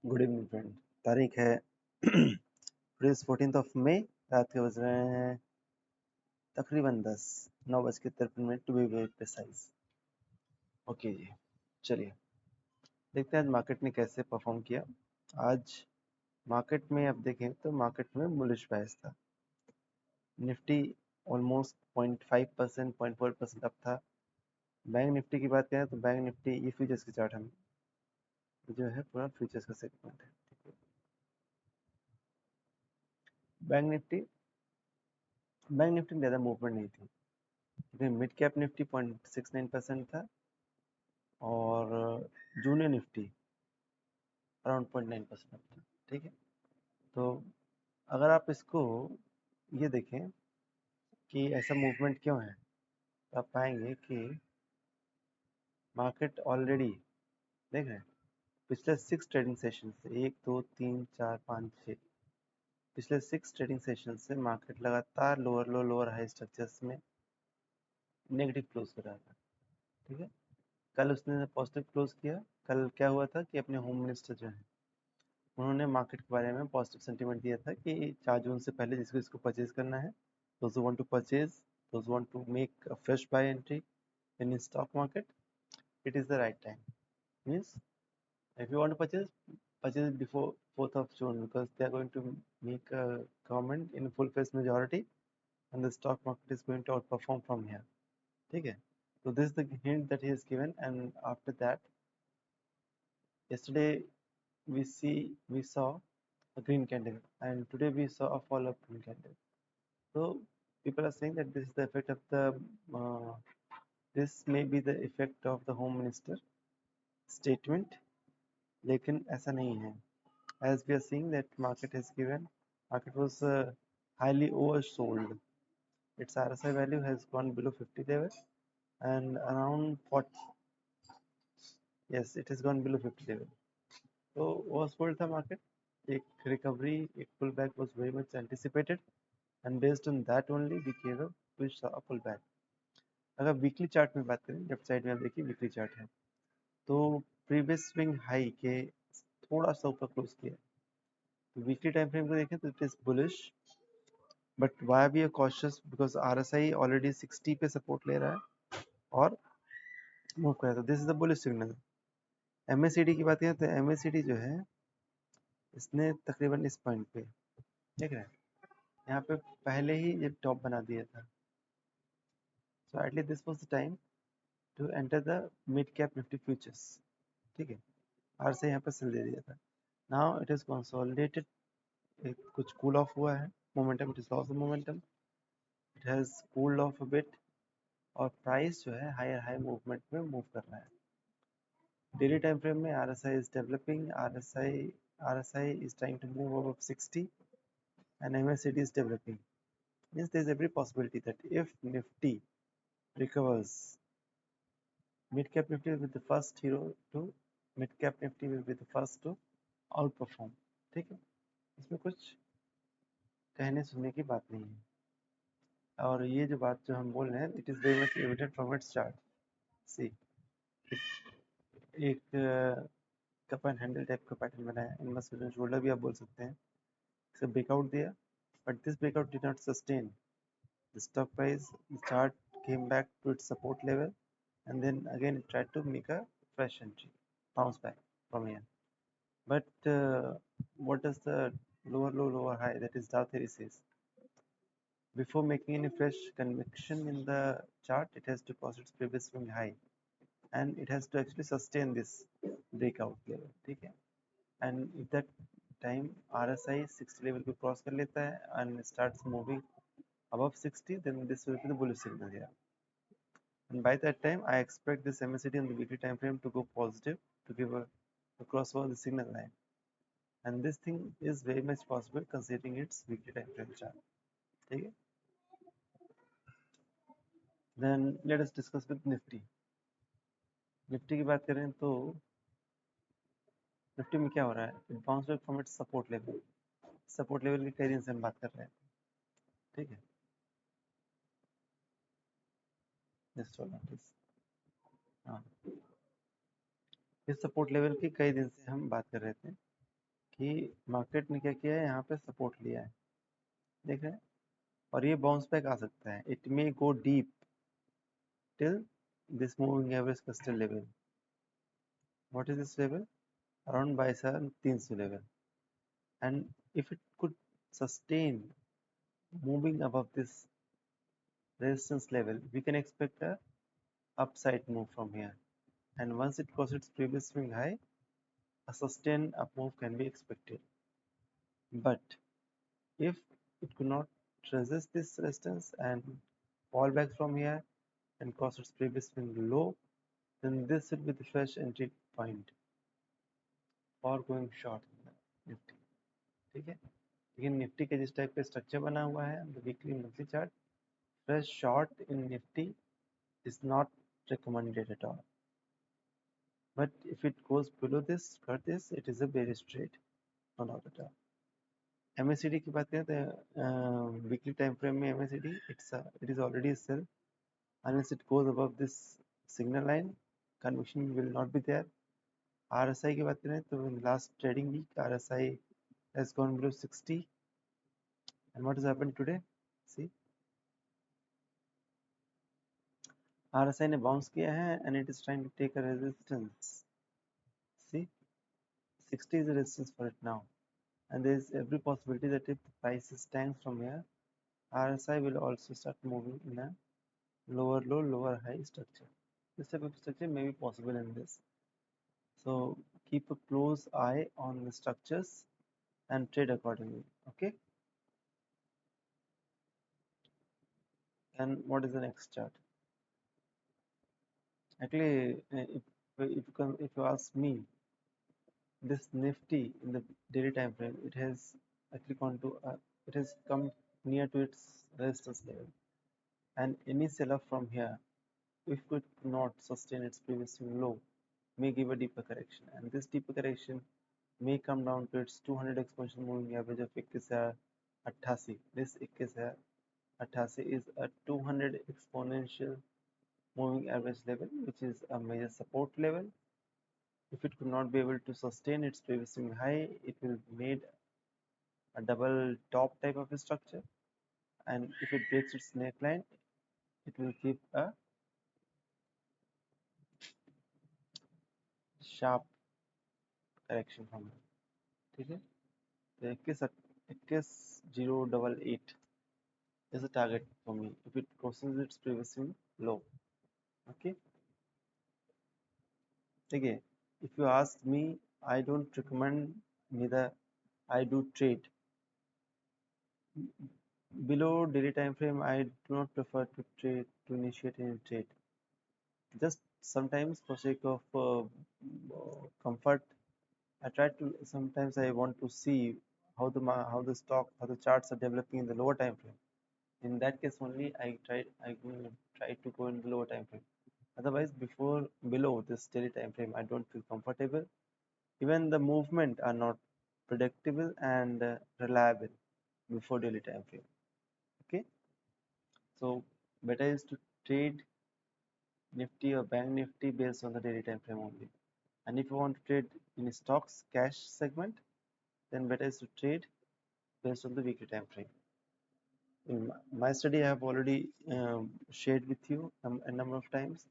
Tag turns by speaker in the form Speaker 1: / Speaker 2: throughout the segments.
Speaker 1: Good evening friend. तारीख है today 14 मई। रात के बज रहे हैं तकरीबन 9:53 to be very precise. Okay जी, चलिए देखते हैं आज मार्केट ने कैसे परफॉर्म किया। आज मार्केट में आप देखें तो मार्केट में बुलिश बायस था। निफ्टी ऑलमोस्ट 0.5% 0.4% अप था। बैंक निफ्टी की बात करें तो बैंक निफ्टी, ये फ्यूचर्स की चार्ट हम जो है पूरा फ्यूचर्स का सेगमेंट है। बैंक निफ्टी में ज़्यादा मूवमेंट नहीं थी क्योंकि मिड कैप निफ्टी 0.69% था और जूनियर निफ्टी अराउंड 0.9% था। ठीक है, तो अगर आप इसको ये देखें कि ऐसा मूवमेंट क्यों है तो आप पाएंगे कि मार्केट ऑलरेडी देख रहे हैं पिछले 6 ट्रेडिंग सेशन से 1 2 3 4 5 6 पिछले 6 ट्रेडिंग सेशन से मार्केट लगातार लोअर लो लोअर हाई स्ट्रक्चर्स में नेगेटिव क्लोज कर रहा था। ठीक है, कल उसने पॉजिटिव क्लोज किया। कल क्या हुआ था कि अपने होम मिनिस्टर जो है उन्होंने मार्केट के बारे में पॉजिटिव सेंटीमेंट दिया था कि 4 जून से पहले जिसको इसको परचेज करना है, those who want to purchase, those who want to make a fresh buy entry in stock market, it is the right time. Means if you want to purchase it before 4th of June because they are going to make a government in full face majority and the stock market is going to outperform from here. ठीक है, so this is the hint that he has given, and after that yesterday we saw a green candle and today we saw a fall of green candle. So people are saying that this is the effect of the uh, this may be the effect of the home minister statement, लेकिन ऐसा नहीं है. As we are seeing that market was highly oversold. Its RSI value has gone below 50 level and around 40. Yes, it has gone below 50 level. So oversold था market. एक recovery, एक pullback was very much anticipated, and based on that only we saw a pullback. अगर weekly chart में बात करें, left side में आप देखिए वीकली चार्ट है तो प्रीवियस स्विंग हाई के थोड़ा सा ऊपर क्लोज किया। तो वीकली टाइम फ्रेम को देखें तो it is bullish, but why be cautious because RSI already 60 पे सपोर्ट ले रहा है और मूव कर रहा है। This is the bullish signal. MACD की बात करें तो एमएसीडी जो है इसने तकरीबन इस पॉइंट पे देख रहे हैं, यहाँ पे पहले ही ये टॉप बना दिया था। So at least this was the time to enter the mid cap nifty futures. ठीक है, आर से यहाँ पे सेल दे दिया था। नाउ इट इज कंसोलिडेटेड, कुछ कूल ऑफ हुआ है, momentum it is loss of momentum, it has cooled off a bit और प्राइस जो है हायर हाई मूवमेंट में मूव कर रहा है। डेली टाइम फ्रेम में RSI is developing, RSI is trying to move above 60 and MACD is developing. Means there is every possibility that if Nifty recovers, mid cap Nifty will be the first hero to mid cap Nifty will be the first to outperform. ठीक है, इसमें कुछ कहने सुनने की बात नहीं है। और ये जो बात जो हम बोल रहे हैं it is very much evident from its chart. सी एक कप एंड हैंडल टाइप का पैटर्न बनाया, इनवर्स शोल्डर भी आप बोल सकते हैं। इसे ब्रेकआउट दिया, but this breakout did not sustain the stock price. The chart came back to its support level and then again it tried to make a fresh entry, bounce back from here. But what does the lower low lower high, that is Dow theory, says? Before making any fresh conviction in the chart, it has to cross its previous swing high and it has to actually sustain this breakout level. ठीक है, and if that time RSI 60 level को cross कर लेता है and starts moving above 60, then this will be the bullish signal here. And by that time, I expect this MACD on the weekly time frame to go positive to give to cross over the signal line. And this thing is very much possible considering its weekly time frame chart. Okay? Then let us discuss with Nifty. Nifty की बात करें तो Nifty में क्या हो रहा है? It bounced back from its support level. Support level की कई दिन से हम बात कर रहे हैं। ठीक है, जस्ट होल्ड ऑन प्लीज। हाँ, इस सपोर्ट लेवल की कई दिन से हम बात कर रहे थे कि मार्केट ने क्या किया है, यहाँ पे सपोर्ट लिया है, देख रहे हैं, और ये बाउंस बैक आ सकता है. It may go deep till this moving average crystal level. What is this level? Around 22,300 level. And if it could sustain moving above this resistance level, we can expect a upside move from here. And once it crosses its previous swing high, a sustained up move can be expected. But if it could not resist this resistance and fall back from here and cross its previous swing low, then this will be the fresh entry point for going short in the Nifty. ठीक है, लेकिन Nifty के जिस type का structure बना हुआ है weekly monthly chart, fresh short in Nifty is not recommended at all. But if it goes below this, cut this, it is a bearish trade, no doubt at all. MACD की बात करें तो weekly time frame में MACD it is already a sell unless it goes above this signal line, conviction will not be there. RSI की बात करें तो in last trading week RSI has gone below 60, and what has happened today? See, RSI ने bounce किया है and it is trying to take a resistance. See, 60 is a resistance for it now, and there is every possibility that if the price stands from here, RSI will also start moving in a lower low, lower high structure. This type of structure may be possible in this. So keep a close eye on the structures and trade accordingly. Okay. And what is the next chart? Actually, if you ask me, this Nifty in the daily time frame, it has actually gone to it has come near to its resistance level, and any sell-off from here, if it could not sustain its previous swing low, may give a deeper correction, and this deeper correction may come down to its 200 exponential moving average of 21,088. This 21,088 is a 200 exponential moving average level, which is a major support level. If it could not be able to sustain its previous swing high, it will made a double top type of a structure, and if it breaks its neckline, it will give a sharp correction from it. ठीक है, तो 21,088 is a target for me if it crosses its previous swing low. Okay, okay. If you ask me, I don't recommend, neither I do trade below daily time frame. I do not prefer to trade, to initiate any trade. Just sometimes for sake of comfort, I try to, sometimes I want to see how the stock, how the charts are developing in the lower time frame. In that case only I will try to go in the lower time frame. Otherwise, below this daily time frame, I don't feel comfortable. Even the movement are not predictable and reliable before daily time frame. Okay, so better is to trade Nifty or Bank Nifty based on the daily time frame only. And if you want to trade in stocks cash segment, then better is to trade based on the weekly time frame. In my study, I have already shared with you a number of times.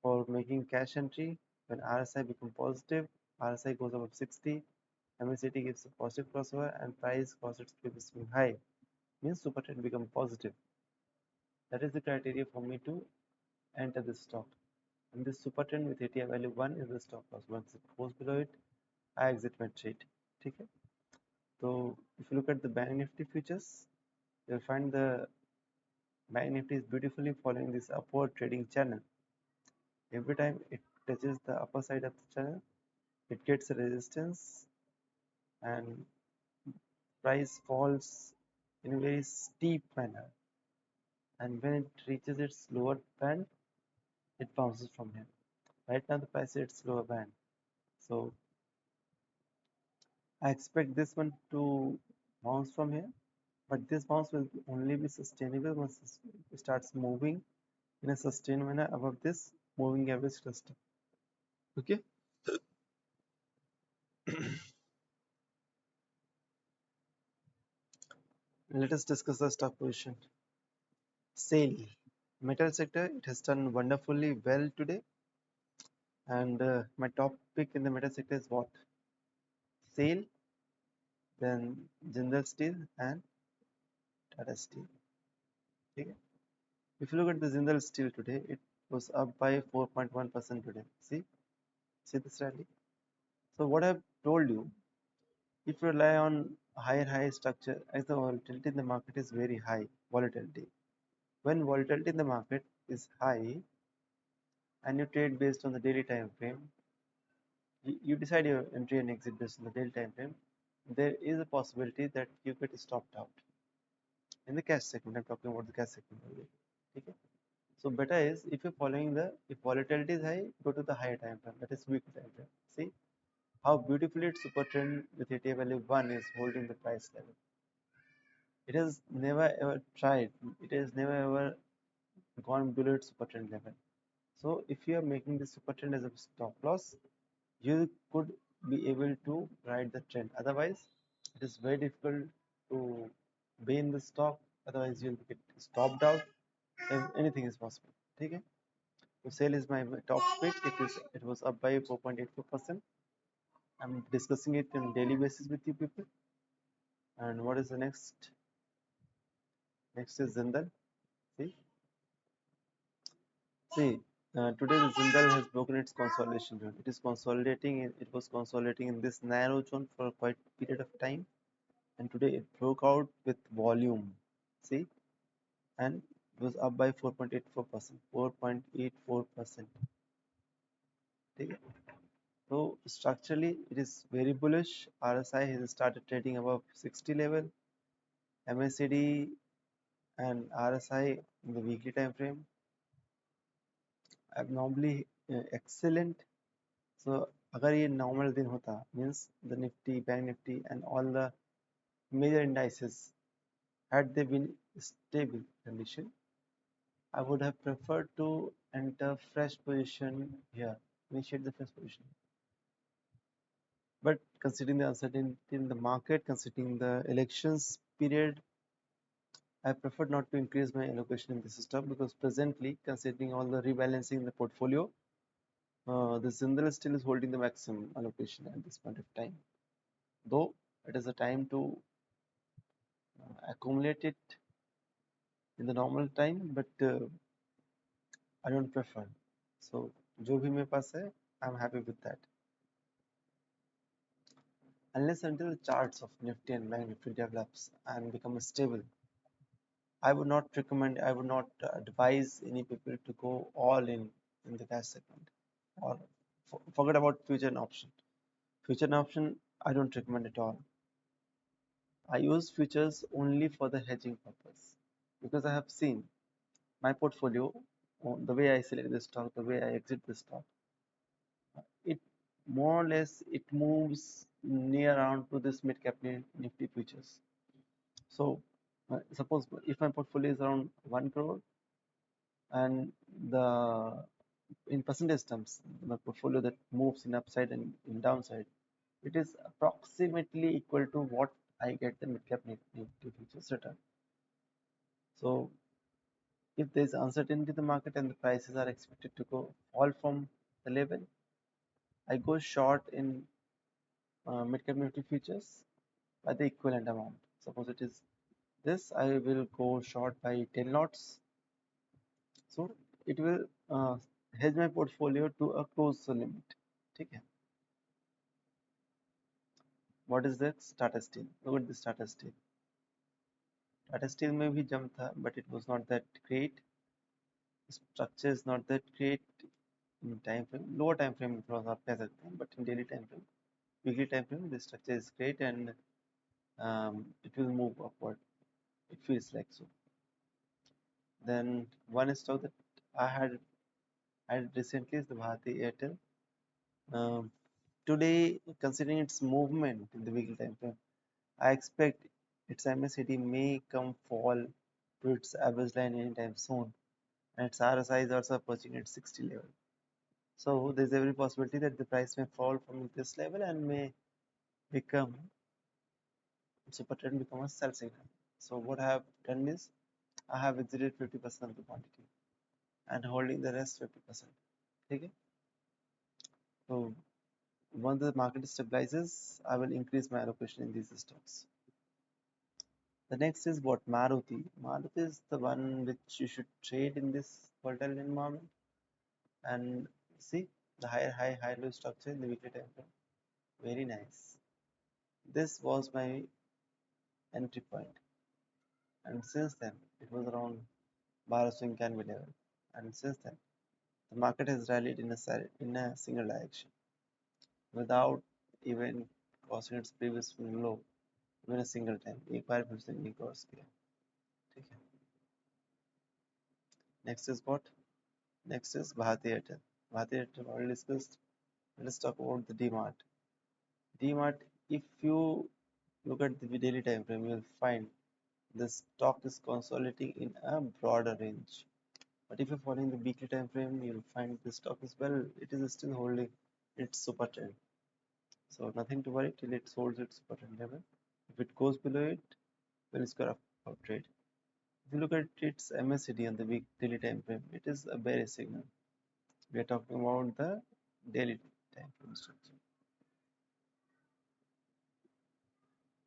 Speaker 1: For making cash entry, when RSI becomes positive, RSI goes above 60, MACD gives a positive crossover, and price crosses its previous swing high, means super trend become positive. That is the criteria for me to enter this stock. And this super trend with ATI value 1 is the stop loss. Once it goes below it, I exit my trade. Okay. So if you look at the Bank Nifty futures, you'll find the Bank Nifty is beautifully following this upward trading channel. Every time it touches the upper side of the channel, it gets a resistance and price falls in a very steep manner, and when it reaches its lower band, it bounces from here. Right now the price is its lower band, so I expect this one to bounce from here, but this bounce will only be sustainable once it starts moving in a sustained manner above this moving average cluster. Okay. Let us discuss the stock position. Sale. Metal sector, it has done wonderfully well today. And my top pick in the metal sector is what? Sale, then Jindal Steel and Tata Steel. Okay. If you look at the Jindal Steel today, it was up by 4.1% today. See this rally. So what I've told you, if you rely on higher high structure, as the volatility in the market is very high, volatility. When volatility in the market is high and you trade based on the daily time frame, you decide your entry and exit based on the daily time frame, there is a possibility that you get stopped out. In the cash segment, I'm talking about the cash segment only. Okay. So better is if you're following if volatility is high, go to the higher time frame, that is weekly time frame. See how beautifully its super trend with ETA value 1 is holding the price level. It has never ever tried, it has never ever gone below its super trend level. So if you are making the super trend as a stop loss, you could be able to ride the trend. Otherwise, it is very difficult to be in the stock. Otherwise, you'll get stopped out. Anything is possible. Okay. So sale is my top pick. It was up by 4.84%. I'm discussing it on daily basis with you people. And what is the next? Next is Zindal. See, today the Zindal has broken its consolidation zone. It is consolidating. It was consolidating in this narrow zone for quite a period of time, and today it broke out with volume. See, and it was up by 4.84%. 4.84%. Okay. So structurally, it is very bullish. RSI has started trading above 60 level. MACD and RSI in the weekly time frame abnormally excellent. So अगर ये normal दिन होता means the Nifty, Bank Nifty and all the major indices had they been stable condition, I would have preferred to enter fresh position here, initiate the fresh position. But considering the uncertainty in the market, considering the elections period, I prefer not to increase my allocation in the system because presently, considering all the rebalancing in the portfolio, the Zindal still is holding the maximum allocation at this point of time. Though it is a time to accumulate it in the normal time, but I don't prefer. So, जो भी मेरे पास है, I'm happy with that. Unless until the charts of Nifty and Bank Nifty develops and become stable, I would not recommend, I would not advise any people to go all in the cash segment or forget about future and option. Future and option, I don't recommend at all. I use futures only for the hedging purpose because I have seen my portfolio, the way I select the stock, the way I exit the stock, it more or less it moves near around to this mid cap Nifty futures. So suppose if my portfolio is around 1 crore and the in percentage terms, my portfolio that moves in upside and in downside, it is approximately equal to what I get the mid cap Nifty futures return. So if there is uncertainty in the market and the prices are expected to go fall from the level, I go short in mid cap Nifty futures by the equivalent amount. Suppose it is this, I will go short by 10 lots. So it will hedge my portfolio to a close limit. Okay. What is that? Tata Steel. Look at this Tata Steel. Tata Steel में भी jump था, but it was not that great. Structure is not that great in time frame. Lower time frame थोड़ा सा आप कह सकते हैं, but in daily time frame, weekly time frame, the structure is great and it will move upward. It feels like so. Then one stock that I had recently is the Bharti Airtel. Today, considering its movement in the weekly time frame, I expect its MACD may come fall to its average line anytime soon, and its RSI is also approaching its 60 level. So there's every possibility that the price may fall from this level and may become super trend become a sell signal. So what I have done is I have exited 50% of the quantity and holding the rest 50%. Okay. So once the market stabilizes, I will increase my allocation in these stocks. The next is what Maruti. Maruti is the one which you should trade in this volatile environment. And see the high low structure in the weekly time frame. Very nice. This was my entry point, and since then it was around bar swing candle level. And since then the market has rallied in a single direction without even crossing its previous low even a single time. एक बार फिर से नहीं cross किया. ठीक है. Next is what? Next is Bharti Airtel. Bharti Airtel already discussed. Let's talk about the DMart. DMart, if you look at the daily time frame, you will find the stock is consolidating in a broader range. But if you're following the weekly time frame, you'll find the stock is well, it is still holding its super trend. So nothing to worry till it holds its super trend level. If it goes below it, we'll score a trade. If you look at its MACD on the daily time frame, it is a bearish signal. We are talking about the daily time frame structure.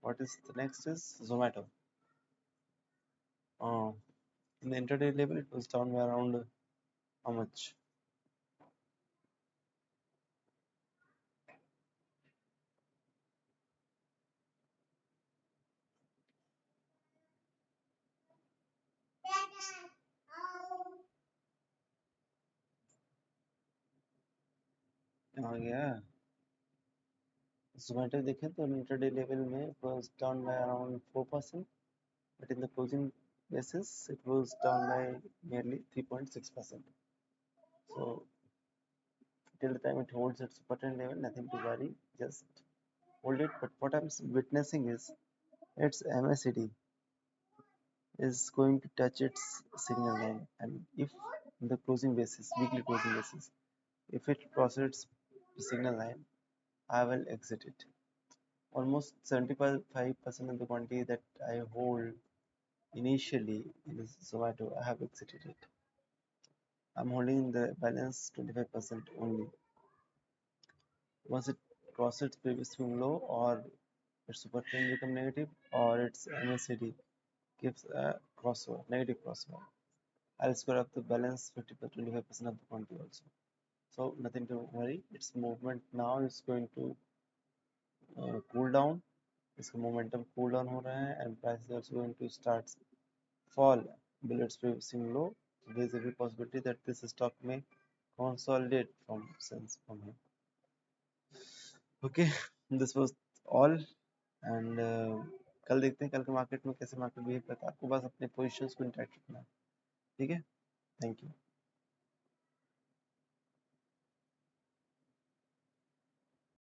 Speaker 1: What is the next is Zomato. Uh, in the intraday level, it was down by around how much? Yeah. Zomato देखें तो intraday level में it was down by around 4%, but in the closing basis it was down by nearly 3.6%. So till the time it holds its button level, nothing to worry, just hold it. But what I'm witnessing is its MACD is going to touch its signal line, and if in the closing basis, weekly closing basis, if it crosses the signal line, I will exit it. Almost 75% of the quantity that I hold initially in this Zomato, I have exited it. I'm holding the balance 25% only. Once it crosses its previous swing low, or its super trend become negative, or its MACD gives a crossover, negative crossover, I'll square up the balance 50 to 25% of the quantity also. So nothing to worry. Its movement now is going to cool down. इसका momentum cool down हो रहा है, and price is also going to start fall below its previous low. So there is every possibility that this stock may consolidate from here. Okay, this was all, and कल देखते हैं कल के market में कैसे मार्केट बिहेव करता है. आपको बस अपने पोजीशंस को इंटैक्ट रखना है. ठीक है. Thank you.